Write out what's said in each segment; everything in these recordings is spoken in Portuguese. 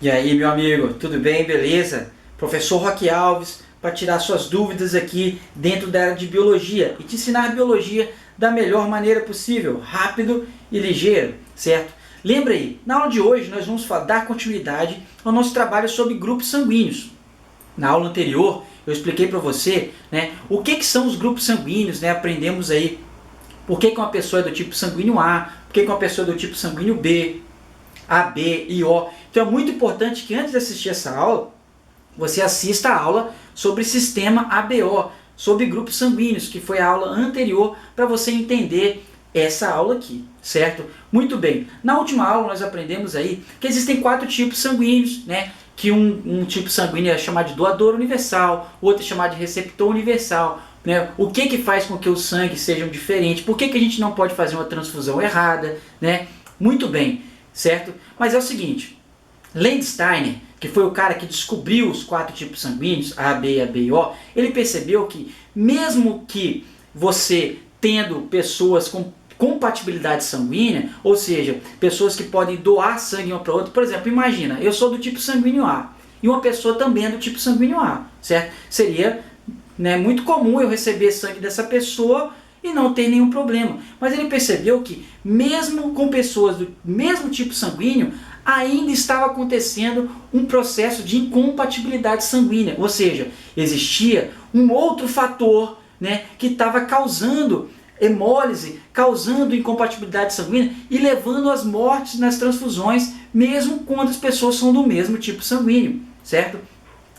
E aí, meu amigo, tudo bem? Beleza? Professor Roque Alves, para tirar suas dúvidas aqui dentro da área de biologia e te ensinar a biologia da melhor maneira possível, rápido e ligeiro, certo? Lembra aí, na aula de hoje nós vamos dar continuidade ao nosso trabalho sobre grupos sanguíneos. Na aula anterior eu expliquei para você, o que são os grupos sanguíneos, aprendemos aí por que uma pessoa é do tipo sanguíneo A, por que uma pessoa é do tipo sanguíneo B, A, B e O. Então é muito importante que antes de assistir essa aula, você assista a aula sobre sistema ABO, sobre grupos sanguíneos, que foi a aula anterior, para você entender essa aula aqui, certo? Muito bem, na última aula nós aprendemos aí que existem 4 tipos sanguíneos, que um tipo sanguíneo é chamado de doador universal, o outro é chamado de receptor universal. O que faz com que os sangues sejam diferentes, por que a gente não pode fazer uma transfusão errada, Muito bem, certo? Mas é o seguinte, Landsteiner, que foi o cara que descobriu os 4 tipos sanguíneos, A, B, AB e O, ele percebeu que mesmo que você tendo pessoas com compatibilidade sanguínea, ou seja, pessoas que podem doar sangue uma para outra, por exemplo, imagina, eu sou do tipo sanguíneo A, e uma pessoa também é do tipo sanguíneo A, certo? Seria muito comum eu receber sangue dessa pessoa e não ter nenhum problema. Mas ele percebeu que mesmo com pessoas do mesmo tipo sanguíneo, ainda estava acontecendo um processo de incompatibilidade sanguínea. Ou seja, existia um outro fator que estava causando hemólise, causando incompatibilidade sanguínea e levando às mortes nas transfusões, mesmo quando as pessoas são do mesmo tipo sanguíneo, certo?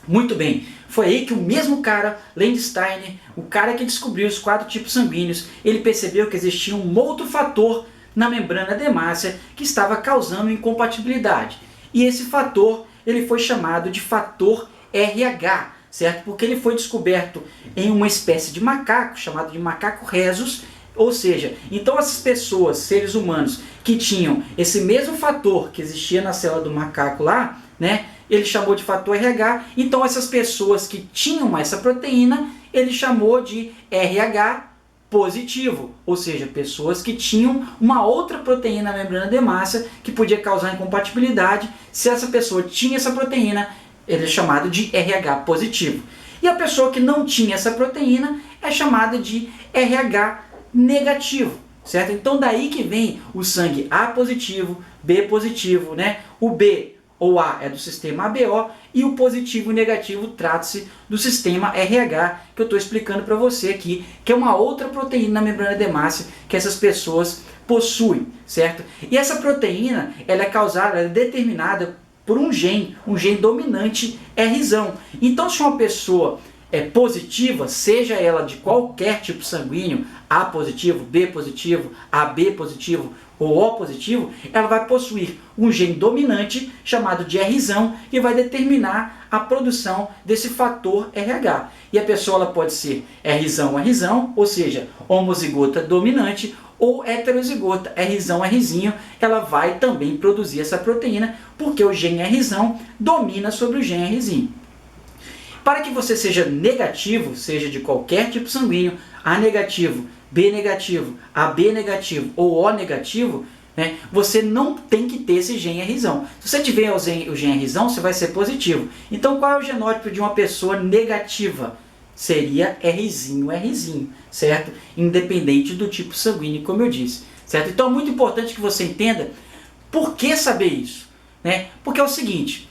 Muito bem, foi aí que o mesmo cara, Landsteiner, o cara que descobriu os 4 tipos sanguíneos, ele percebeu que existia um outro fator na membrana da hemácia que estava causando incompatibilidade. E esse fator ele foi chamado de fator RH, certo? Porque ele foi descoberto em uma espécie de macaco, chamado de macaco rhesus, ou seja, então essas pessoas, seres humanos, que tinham esse mesmo fator que existia na célula do macaco lá, ele chamou de fator RH, então essas pessoas que tinham essa proteína, ele chamou de RH positivo, ou seja, pessoas que tinham uma outra proteína na membrana da hemácia que podia causar incompatibilidade. Se essa pessoa tinha essa proteína, ele é chamado de RH positivo. E a pessoa que não tinha essa proteína é chamada de RH negativo, certo? Então daí que vem o sangue A positivo, B positivo, O B ou A é do sistema ABO e o positivo e negativo trata-se do sistema RH, que eu estou explicando para você aqui, que é uma outra proteína na membrana da hemácia que essas pessoas possuem, certo? E essa proteína ela é determinada por um gene dominante Rzão. Então se uma pessoa é positiva, seja ela de qualquer tipo sanguíneo, A positivo, B positivo, AB positivo ou O positivo, ela vai possuir um gene dominante chamado de Rzão que vai determinar a produção desse fator RH. E a pessoa ela pode ser Rzão, ou seja, homozigota dominante, ou heterozigota, Rzinho, ela vai também produzir essa proteína, porque o gene Rzão domina sobre o gene Rzinho. Para que você seja negativo, seja de qualquer tipo sanguíneo, A negativo, B negativo, AB negativo ou O negativo, você não tem que ter esse gene Rzão. Se você tiver o gene Rzão, você vai ser positivo. Então qual é o genótipo de uma pessoa negativa? Seria Rzinho, certo? Independente do tipo sanguíneo, como eu disse, certo? Então é muito importante que você entenda por que saber isso, Porque é o seguinte,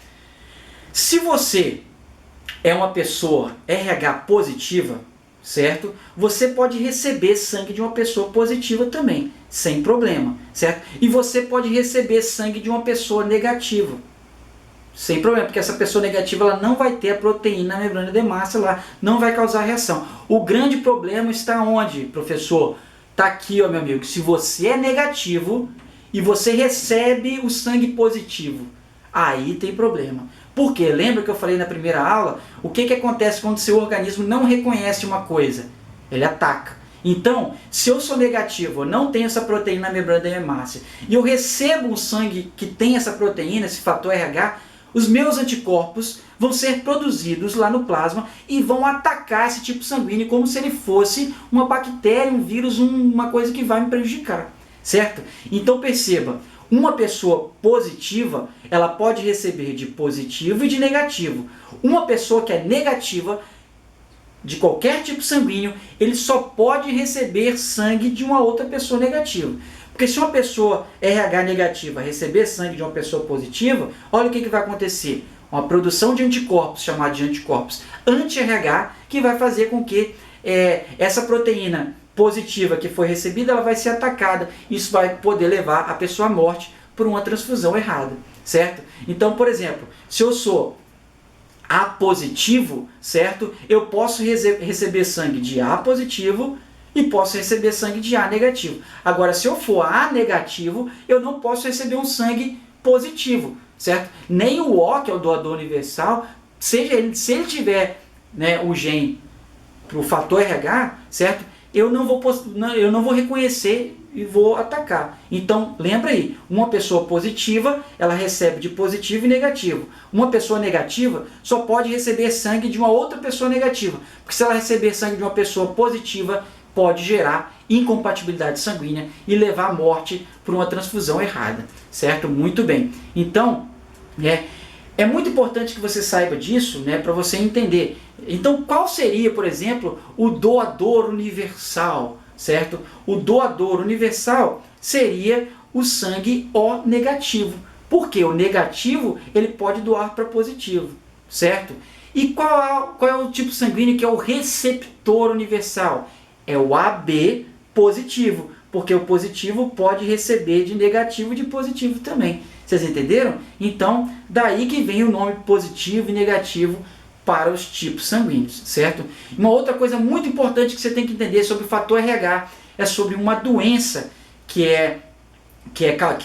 se você é uma pessoa RH positiva, certo? Você pode receber sangue de uma pessoa positiva também, sem problema, certo? E você pode receber sangue de uma pessoa negativa, sem problema, porque essa pessoa negativa ela não vai ter a proteína na membrana da hemácia lá, não vai causar reação. O grande problema está onde, professor? Está aqui, ó, meu amigo, se você é negativo e você recebe o sangue positivo, aí tem problema. Por quê? Lembra que eu falei na primeira aula? O que acontece quando o seu organismo não reconhece uma coisa? Ele ataca. Então, se eu sou negativo, eu não tenho essa proteína na membrana da hemácia, e eu recebo um sangue que tem essa proteína, esse fator RH, os meus anticorpos vão ser produzidos lá no plasma e vão atacar esse tipo sanguíneo como se ele fosse uma bactéria, um vírus, uma coisa que vai me prejudicar, certo? Então perceba, Uma pessoa positiva, ela pode receber de positivo e de negativo. Uma pessoa que é negativa, de qualquer tipo sanguíneo, ele só pode receber sangue de uma outra pessoa negativa. Porque se uma pessoa RH negativa receber sangue de uma pessoa positiva, olha o que vai acontecer. Uma produção de anticorpos, chamada de anticorpos anti-RH, que vai fazer com que essa proteína positiva que foi recebida, ela vai ser atacada. Isso vai poder levar a pessoa à morte por uma transfusão errada, certo? Então, por exemplo, se eu sou A positivo, certo? Eu posso receber sangue de A positivo e posso receber sangue de A negativo. Agora, se eu for A negativo, eu não posso receber um sangue positivo, certo? Nem o O, que é o doador universal, se ele tiver, né, o gene para o fator RH, certo? Eu não vou reconhecer e vou atacar. Então, lembra aí, uma pessoa positiva, ela recebe de positivo e negativo. Uma pessoa negativa só pode receber sangue de uma outra pessoa negativa. Porque se ela receber sangue de uma pessoa positiva, pode gerar incompatibilidade sanguínea e levar à morte por uma transfusão errada. Certo? Muito bem. Então, é muito importante que você saiba disso, né, para você entender. Então, qual seria, por exemplo, o doador universal? Certo? O doador universal seria o sangue O negativo. Porque o negativo ele pode doar para positivo, certo? E qual é o tipo sanguíneo que é o receptor universal? É o AB positivo, porque o positivo pode receber de negativo e de positivo também. Vocês entenderam? Então, daí que vem o nome positivo e negativo para os tipos sanguíneos, certo? Uma outra coisa muito importante que você tem que entender sobre o fator RH é sobre uma doença que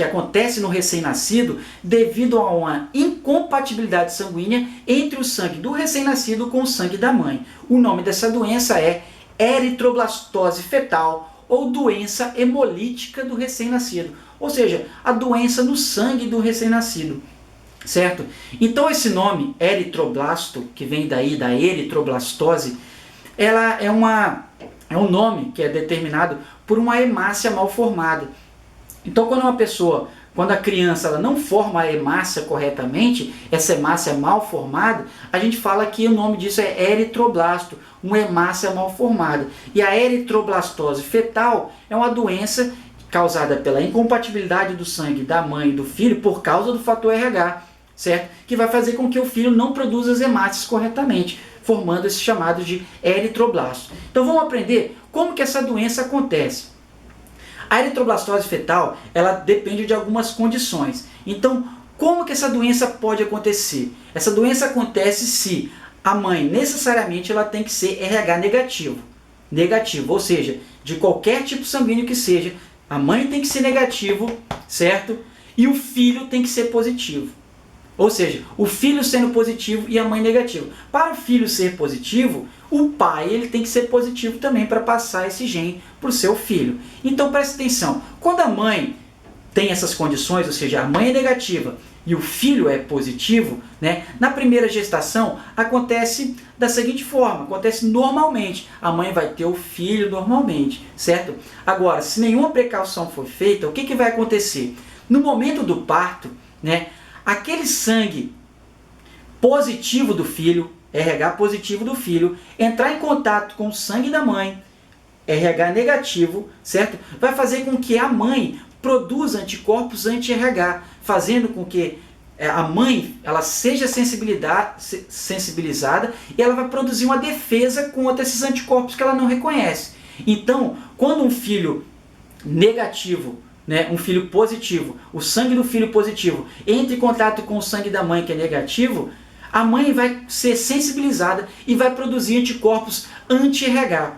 acontece no recém-nascido devido a uma incompatibilidade sanguínea entre o sangue do recém-nascido com o sangue da mãe. O nome dessa doença é eritroblastose fetal ou doença hemolítica do recém-nascido, ou seja, a doença no sangue do recém-nascido. Certo? Então esse nome, eritroblasto, que vem daí da eritroblastose, ela é um nome que é determinado por uma hemácia mal formada. Então quando a criança ela não forma a hemácia corretamente, essa hemácia mal formada, a gente fala que o nome disso é eritroblasto, uma hemácia mal formada. E a eritroblastose fetal é uma doença causada pela incompatibilidade do sangue da mãe e do filho por causa do fator RH. Certo? Que vai fazer com que o filho não produza as hemácias corretamente, formando esse chamado de eritroblasto. Então vamos aprender como que essa doença acontece. A eritroblastose fetal, ela depende de algumas condições. Então, como que essa doença pode acontecer? Essa doença acontece se a mãe necessariamente ela tem que ser RH negativo, ou seja, de qualquer tipo sanguíneo que seja, a mãe tem que ser negativo, certo? E o filho tem que ser positivo. Ou seja, o filho sendo positivo e a mãe negativo. Para o filho ser positivo, o pai ele tem que ser positivo também para passar esse gene para o seu filho. Então preste atenção, quando a mãe tem essas condições, ou seja, a mãe é negativa e o filho é positivo, né, na primeira gestação acontece da seguinte forma, acontece normalmente. A mãe vai ter o filho normalmente, certo? Agora, se nenhuma precaução for feita, o que vai acontecer? No momento do parto, né, aquele sangue positivo do filho, RH positivo do filho, entrar em contato com o sangue da mãe, RH negativo, certo? Vai fazer com que a mãe produza anticorpos anti-RH, fazendo com que a mãe ela seja sensibilizada e ela vai produzir uma defesa contra esses anticorpos que ela não reconhece. Então, quando um filho negativo, né, um filho positivo, o sangue do filho positivo entra em contato com o sangue da mãe que é negativo, a mãe vai ser sensibilizada e vai produzir anticorpos anti-RH.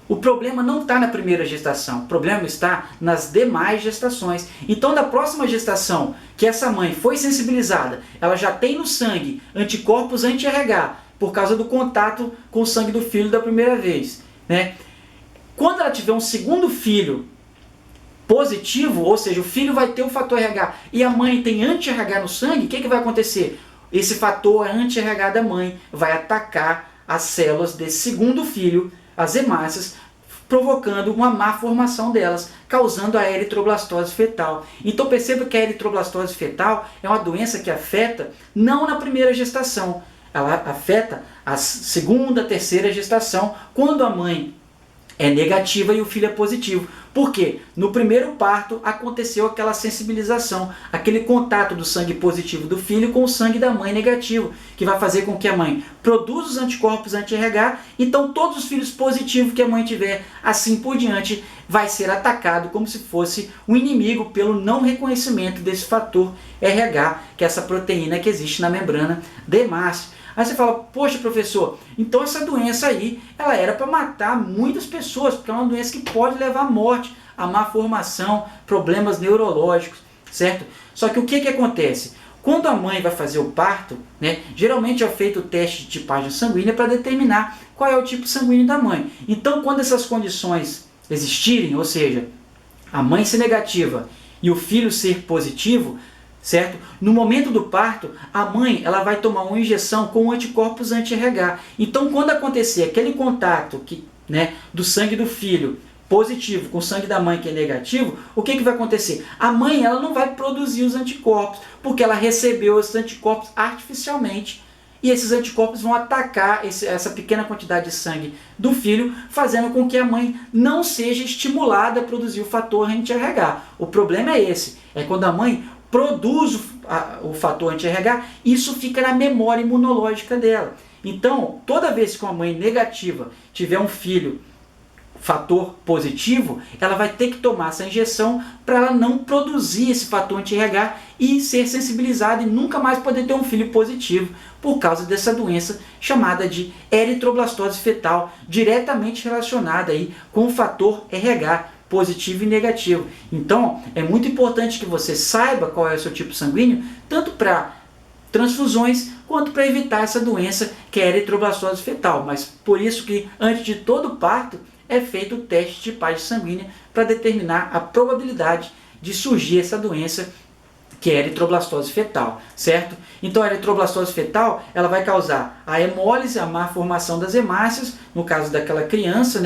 O problema não está na primeira gestação, o problema está nas demais gestações. Então, da próxima gestação, que essa mãe foi sensibilizada, ela já tem no sangue anticorpos anti-RH, por causa do contato com o sangue do filho da primeira vez, né? Quando ela tiver um segundo filho positivo, ou seja, o filho vai ter o fator RH e a mãe tem anti-RH no sangue, o que vai acontecer? Esse fator anti-RH da mãe vai atacar as células desse segundo filho, as hemácias, provocando uma má formação delas, causando a eritroblastose fetal. Então perceba que a eritroblastose fetal é uma doença que afeta não na primeira gestação, ela afeta a segunda, terceira gestação, quando a mãe é negativa e o filho é positivo. Por quê? No primeiro parto aconteceu aquela sensibilização, aquele contato do sangue positivo do filho com o sangue da mãe negativo, que vai fazer com que a mãe produza os anticorpos anti-RH, então todos os filhos positivos que a mãe tiver, assim por diante, vai ser atacado como se fosse um inimigo pelo não reconhecimento desse fator RH, que é essa proteína que existe na membrana da hemácia. Aí você fala, poxa professor, então essa doença aí, ela era para matar muitas pessoas, porque é uma doença que pode levar à morte, a má formação, problemas neurológicos, certo? Só que o que acontece? Quando a mãe vai fazer o parto, né, geralmente é feito o teste de tipagem sanguínea para determinar qual é o tipo sanguíneo da mãe. Então quando essas condições existirem, ou seja, a mãe ser negativa e o filho ser positivo, certo? No momento do parto, a mãe ela vai tomar uma injeção com anticorpos anti-RH. Então, quando acontecer aquele contato do sangue do filho positivo com o sangue da mãe que é negativo, o que vai acontecer? A mãe ela não vai produzir os anticorpos, porque ela recebeu esses anticorpos artificialmente, e esses anticorpos vão atacar essa pequena quantidade de sangue do filho, fazendo com que a mãe não seja estimulada a produzir o fator anti-RH. O problema é esse, é quando a mãe produz o fator anti-RH, isso fica na memória imunológica dela. Então, toda vez que uma mãe negativa tiver um filho fator positivo, ela vai ter que tomar essa injeção para ela não produzir esse fator anti-RH e ser sensibilizada e nunca mais poder ter um filho positivo por causa dessa doença chamada de eritroblastose fetal, diretamente relacionada aí com o fator RH positivo e negativo. Então, é muito importante que você saiba qual é o seu tipo sanguíneo, tanto para transfusões, quanto para evitar essa doença que é a eritroblastose fetal. Mas por isso que, antes de todo parto, é feito o teste de tipagem sanguínea para determinar a probabilidade de surgir essa doença que é a eritroblastose fetal, certo? Então a eritroblastose fetal, ela vai causar a hemólise, a má formação das hemácias, no caso daquela criança,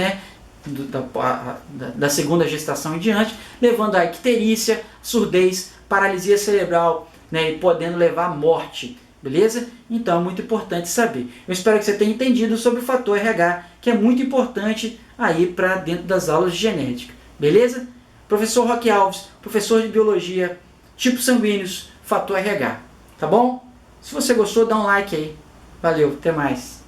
da segunda gestação em diante, levando a icterícia, surdez, paralisia cerebral, e podendo levar à morte, beleza? Então é muito importante saber. Eu espero que você tenha entendido sobre o fator RH, que é muito importante aí para dentro das aulas de genética, beleza? Professor Roque Alves, professor de biologia, tipos sanguíneos, fator RH, tá bom? Se você gostou, dá um like aí. Valeu, até mais.